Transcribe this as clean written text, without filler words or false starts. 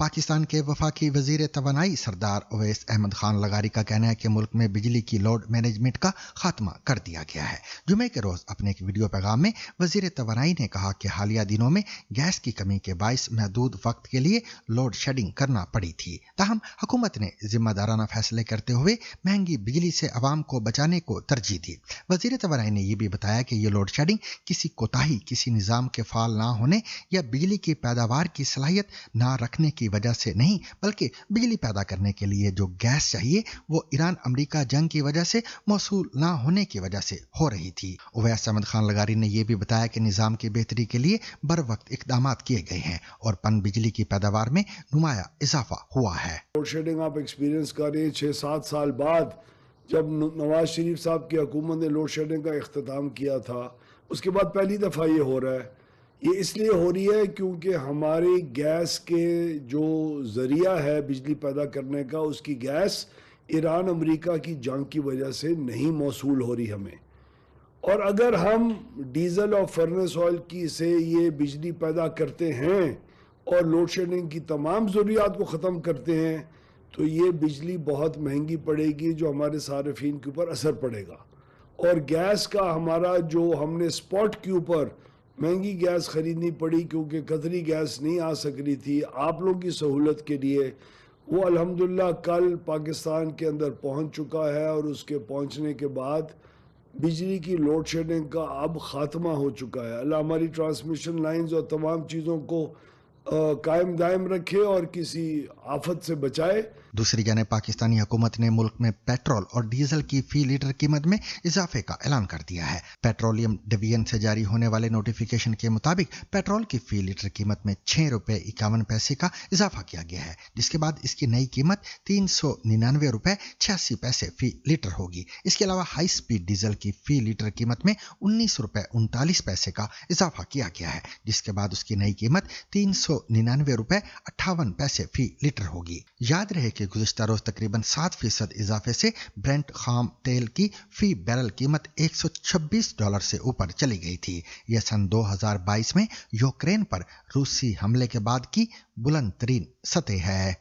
पाकिस्तान के वफाकी वजीर तवानाई सरदार ओवैस अहमद खान लगारी का कहना है कि मुल्क में बिजली की लोड मैनेजमेंट का खात्मा कर दिया गया है। जुमे के रोज अपने एक वीडियो पैगाम में वजीर तवानाई ने कहा कि हालिया दिनों में गैस की कमी के बायस महदूद वक्त के लिए लोड शेडिंग करना पड़ी थी। ताहम हुकूमत ने जिम्मेदाराना फैसले करते हुए महंगी बिजली से अवाम को बचाने को तरजीह दी। वजीर तवानाई ने यह भी बताया कि ये लोड शेडिंग किसी कोताही, किसी निजाम के फाल ना होने या बिजली की पैदावार की सलाहियत ना रखने की वजह से नहीं, बल्कि बिजली पैदा करने के लिए जो गैस चाहिए वो ईरान अमेरिका जंग की वजह से मौसूल ना होने की वजह से हो रही थी। ओवैस अहमद खान लगारी ने यह भी बताया कि निजाम की बेहतरी के लिए बर वक्त इकदाम किए गए हैं और पन बिजली की पैदावार में नुमाया इजाफा हुआ है। लोड शेडिंग आप एक्सपीरियंस कर रहे हैं 6-7 साल बाद, जब नवाज शरीफ साहब की हुकूमत ने लोड शेडिंग का इख्तिताम किया था, उसके बाद पहली दफ़ा ये हो रहा है। ये इसलिए हो रही है क्योंकि हमारी गैस के जो ज़रिया है बिजली पैदा करने का, उसकी गैस ईरान अमेरिका की जंग की वजह से नहीं मौसूल हो रही हमें। और अगर हम डीजल और फर्नेस ऑयल की से ये बिजली पैदा करते हैं और लोड शेडिंग की तमाम ज़रूरियात को ख़त्म करते हैं तो ये बिजली बहुत महंगी पड़ेगी, जो हमारे सार्फिन के ऊपर असर पड़ेगा। और गैस का हमारा जो हमने स्पॉट के ऊपर महंगी गैस ख़रीदनी पड़ी क्योंकि कतरी गैस नहीं आ सक रही थी आप लोगों की सहूलत के लिए, वो अल्हम्दुलिल्लाह कल पाकिस्तान के अंदर पहुंच चुका है और उसके पहुंचने के बाद बिजली की लोड शेडिंग का अब ख़ात्मा हो चुका है। अल्लाह हमारी ट्रांसमिशन लाइंस और तमाम चीज़ों को कायम दायम रखे और किसी आफत से बचाए। दूसरी जाने पाकिस्तानी हुकूमत ने मुल्क में पेट्रोल और डीजल की फी लीटर कीमत में इजाफे का ऐलान कर दिया है। पेट्रोलियम डिवीजन से जारी होने वाले नोटिफिकेशन के मुताबिक पेट्रोल की फी लीटर कीमत में 6 रुपए 51 पैसे का इजाफा किया गया है, जिसके बाद इसकी नई कीमत 399 रुपए 86 पैसे फी लीटर होगी। इसके अलावा हाई स्पीड डीजल की फी लीटर कीमत में 19 रुपए 39 पैसे का इजाफा किया गया है, जिसके बाद उसकी नई कीमत 399 रुपए 58 पैसे फी लीटर होगी। याद रहे कि गुज़िश्ता रोज तकरीबन 7% इजाफे से ब्रेंट खाम तेल की फी बैरल कीमत $126 से ऊपर चली गई थी। यह सन 2022 में यूक्रेन पर रूसी हमले के बाद की बुलंद तरीन सतह है।